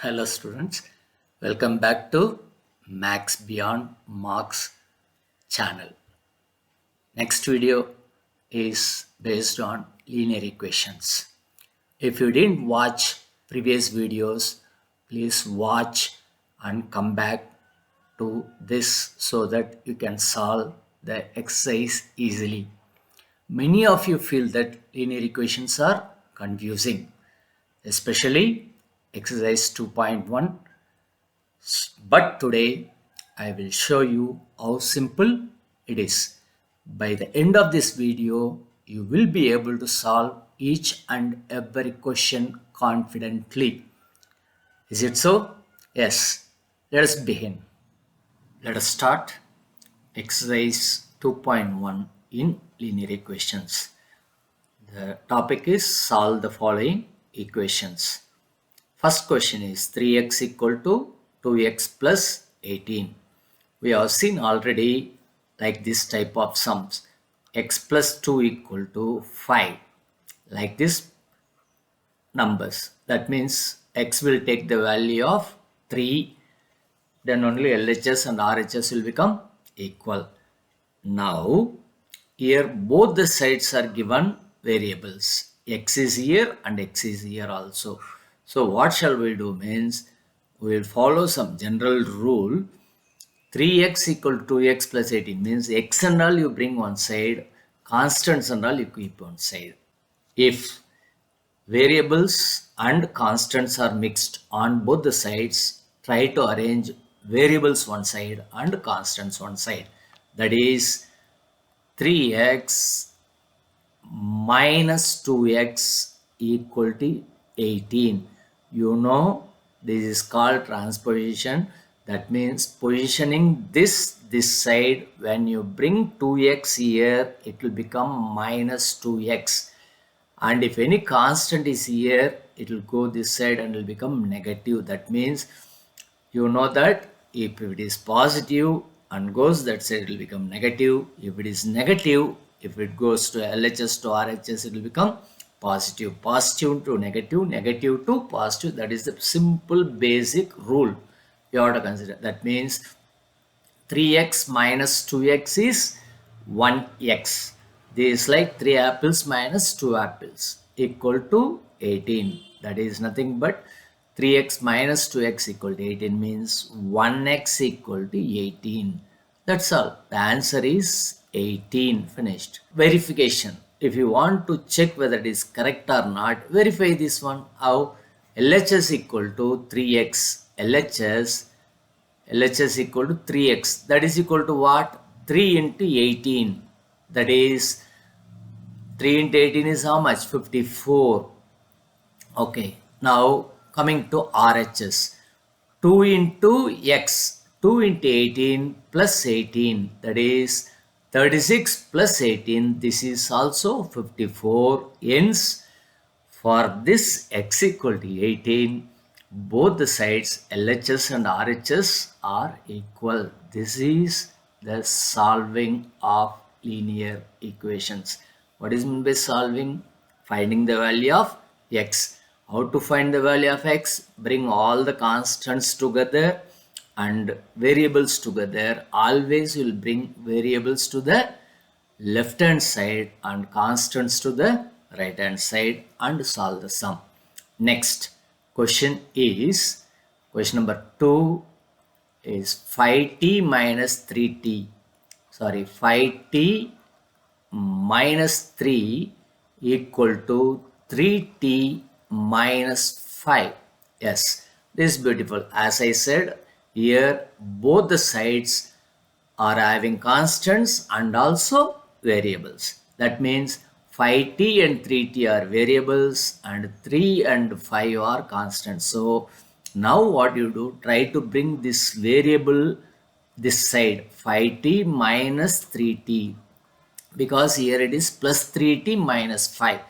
Hello students, welcome back to Max Beyond Marks channel. Next video is based on linear equations. If you didn't watch previous videos, please watch and come back to this so that you can solve the exercise easily. Many of you feel that linear equations are confusing, especially exercise 2.1. But today I will show you how simple it is. By the end of this video, you will be able to solve each and every question confidently. Is it so? Yes. Let us begin. Let us start exercise 2.1 in linear equations. The topic is solve the following equations. First question is 3x equal to 2x plus 18. We have seen already like this type of sums. X plus 2 equal to 5. Like this numbers. That means x will take the value of 3. Then only LHS and RHS will become equal. Now, here both the sides are given variables. X is here and x is here also. So what shall we do means, we will follow some general rule. 3x equal to 2x plus 18 means x and all you bring one side, constants and all you keep one side. If variables and constants are mixed on both the sides, try to arrange variables one side and constants one side. That is 3x minus 2x equal to 18. You know, this is called transposition. That means positioning this side. When you bring 2x here, it will become minus 2x. And if any constant is here, it will go this side and will become negative. That means you know that if it is positive and goes that side, it will become negative. If it is negative, if it goes to LHS to RHS, it will become positive. Positive to negative, negative to positive. That is the simple basic rule you have to consider. That means 3x minus 2x is 1x. This is like 3 apples minus 2 apples equal to 18. That is nothing but 3x minus 2x equal to 18 means 1x equal to 18. That's all. The answer is 18. Finished. Verification. If you want to check whether it is correct or not, verify this one. How? LHS equal to 3x. LHS equal to 3x. That is equal to what? 3 into 18. That is 3 into 18 is how much? 54. Okay. Now coming to RHS. 2 into x. 2 into 18 plus 18. That is 36 plus 18. This is also 54. Hence, for this x equal to 18, both the sides LHS and RHS are equal. This is the solving of linear equations. What is meant by solving? Finding the value of x. How to find the value of x? Bring all the constants together and variables together. Always you will bring variables to the left hand side and constants to the right hand side and solve the sum. Next question is, question number 2 is 5t minus 3t. Sorry, 5t minus 3 equal to 3t minus 5. Yes, this is beautiful. As I said, here both the sides are having constants and also variables. That means 5t and 3t are variables and 3 and 5 are constants. So now what you do, try to bring this variable this side, 5t minus 3t, because here it is plus 3t minus 5.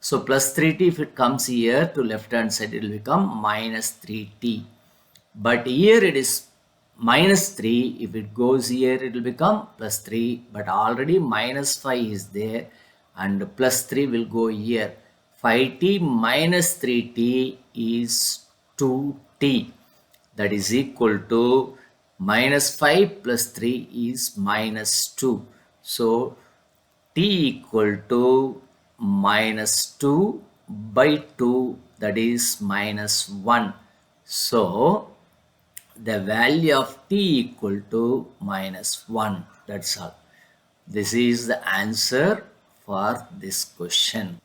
So plus 3t, if it comes here to left hand side, it will become minus 3t. But here it is minus 3. If it goes here, it will become plus 3. But already minus 5 is there and plus 3 will go here. 5t minus 3t is 2t, that is equal to minus 5 plus 3 is minus 2. So t equal to minus 2 by 2, that is minus 1. So the value of t equal to minus 1. That's all. This is the answer for this question.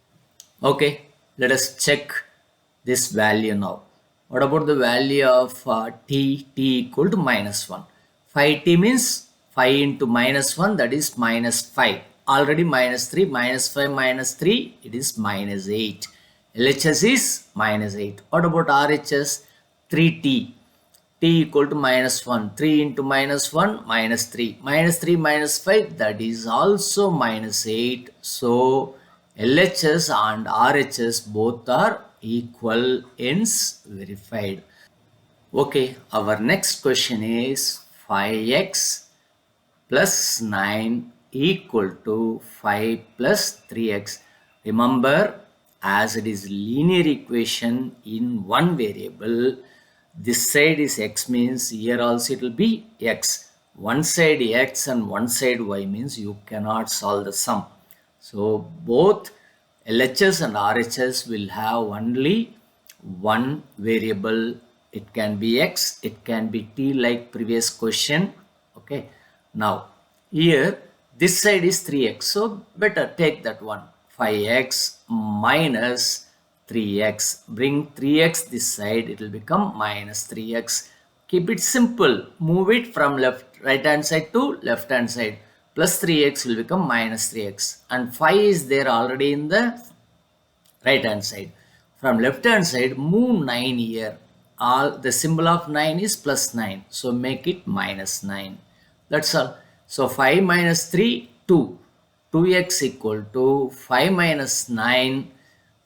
Okay, let us check this value now. What about the value of t? T equal to minus 1. 5t means 5 into minus 1, that is minus 5. Already minus 3, minus 5 minus 3, it is minus 8. LHS is minus 8. What about RHS? 3t. T equal to minus 1. 3 into minus 1, minus 3. Minus 3 minus 5, that is also minus 8. So LHS and RHS both are equal, hence verified. Okay, our next question is 5x plus 9 equal to 5 plus 3x. Remember, as it is linear equation in one variable, this side is x means here also it will be x. One side x and one side y means you cannot solve the sum. So both LHS and RHS will have only one variable. It can be x, it can be t like previous question. Okay. Now here this side is 3x. So better take that one. 5x minus 3x. Bring 3x this side, it will become minus 3x. Keep it simple. Move it from right hand side to left hand side. Plus 3x will become minus 3x. And 5 is there already in the right hand side. From left hand side, move 9 here. All the symbol of 9 is plus 9. So make it minus 9. That's all. So 5 minus 3, 2. 2x equal to 5 minus 9.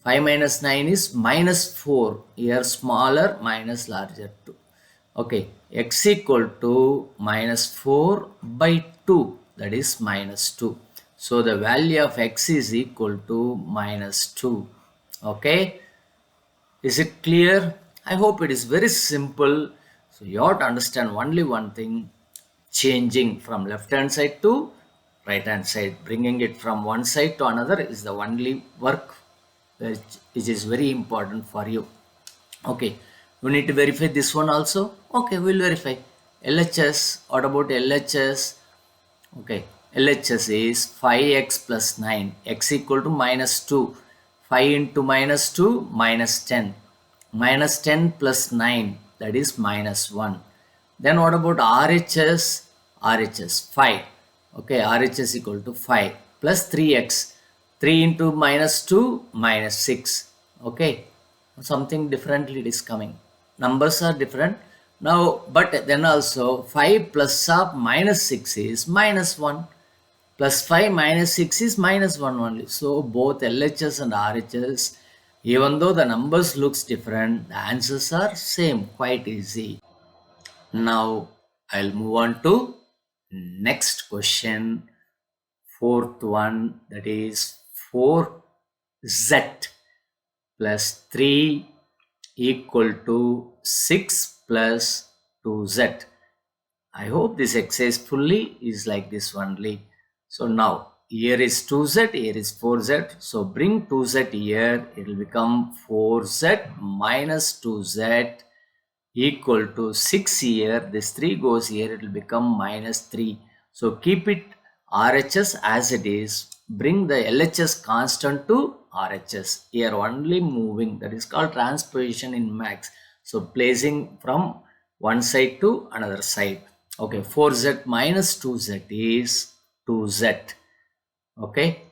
5 minus 9 is minus 4. Here smaller minus larger 2. Okay. X equal to minus 4 by 2. That is minus 2. So the value of x is equal to minus 2. Okay. Is it clear? I hope it is very simple. So you have to understand only one thing. Changing from left hand side to right hand side. Bringing it from one side to another is the only work which is very important for you. Okay. You need to verify this one also. Okay, we'll verify. LHS. What about LHS? Okay. LHS is 5x plus 9. X equal to minus 2. 5 into minus 2, minus 10. Minus 10 plus 9, that is minus 1. Then what about RHS? RHS 5. Okay, RHS equal to 5 plus 3x. 3 into minus 2, minus 6. Okay, something differently it is coming. Numbers are different. Now, but then also 5 plus of minus 6 is minus 1. Plus 5 minus 6 is minus 1 only. So both LHS and RHS, even though the numbers looks different, the answers are same, quite easy. Now I'll move on to next question, fourth one, that is 4z plus 3 equal to 6 plus 2z. I hope this exercise fully is like this only. So now here is 2z, here is 4z. So bring 2z here, it will become 4z minus 2z equal to 6 here. This 3 goes here, it will become minus 3. So keep it RHS as it is. Bring the LHS constant to RHS. Here only moving, that is called transposition in maths. So placing from one side to another side. Okay, 4z minus 2z is 2z. Okay,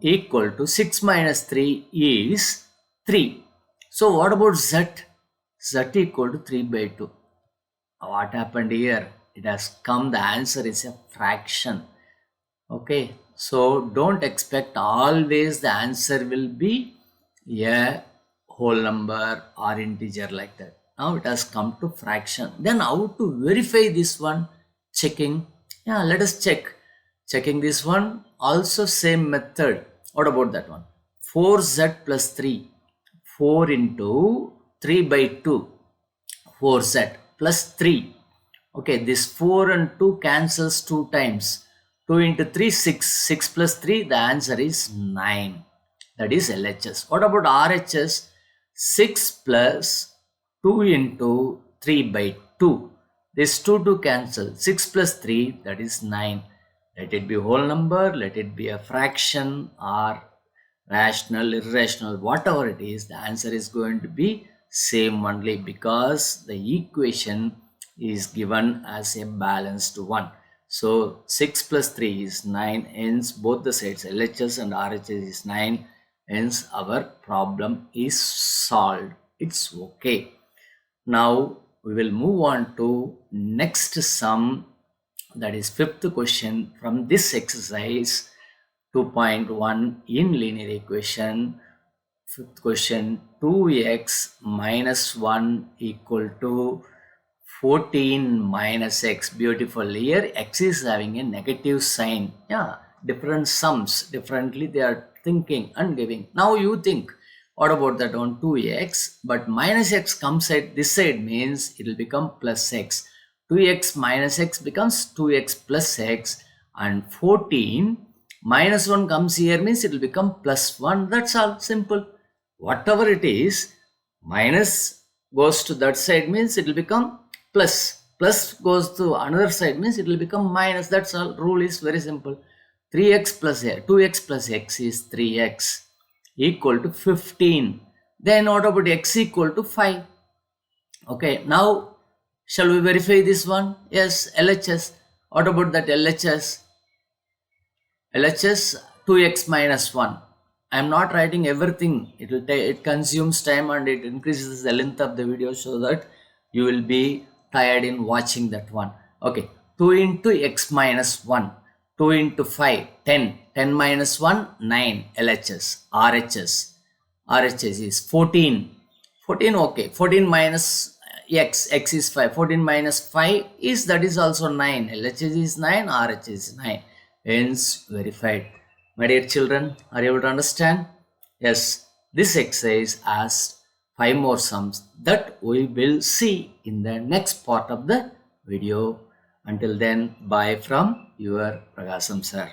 equal to 6 minus 3 is 3. So what about z? Z equal to 3 by 2. What happened here? It has come, the answer is a fraction. Okay, so don't expect always the answer will be a whole number or integer like that. Now it has come to fraction. Then how to verify this one? Checking. Yeah, let us check. Checking this one, also same method. What about that one? 4z plus 3. 4 into 3 by 2. 4z plus 3. Okay, this 4 and 2 cancels 2 times. 2 into 3, 6. 6 plus 3, the answer is 9. That is LHS. What about RHS? 6 plus 2 into 3 by 2. This 2 cancel. 6 plus 3, that is 9. Let it be whole number, let it be a fraction or rational, irrational, whatever it is, the answer is going to be same only because the equation is given as a balanced one. So 6 plus 3 is 9, hence both the sides LHS and RHS is 9, hence our problem is solved. It's okay. Now we will move on to next sum, that is fifth question from this exercise 2.1 in linear equation. Fifth question, 2x minus 1 equal to 14 minus x. Beautiful. Here x is having a negative sign. Yeah, different sums, differently they are thinking and giving. Now you think, what about that one? 2x, but minus x comes at this side means it will become plus x. 2x minus x becomes 2x plus x, and 14 minus 1 comes here means it will become plus 1. That's all, simple. Whatever it is, minus goes to that side means it will become plus. Plus goes to another side means it will become minus. That's all. Rule is very simple. 3x plus 2x plus x is 3x equal to 15. Then what about x equal to 5? Okay, now shall we verify this one? Yes, LHS. What about that LHS? LHS 2x minus 1. I am not writing everything. It consumes time and it increases the length of the video so that you will be tired in watching that one. Okay, 2 into x minus 1. 2 into 5, 10. 10 minus 1, 9. LHS. RHS. RHS is 14. 14, okay. 14 minus x. X is 5. 14 minus 5 is, that is also 9. LHS is 9. RHS is 9. Hence verified. My dear children, are you able to understand? Yes, this exercise has 5 more sums that we will see in the next part of the video. Until then, bye from your Pragasam sir.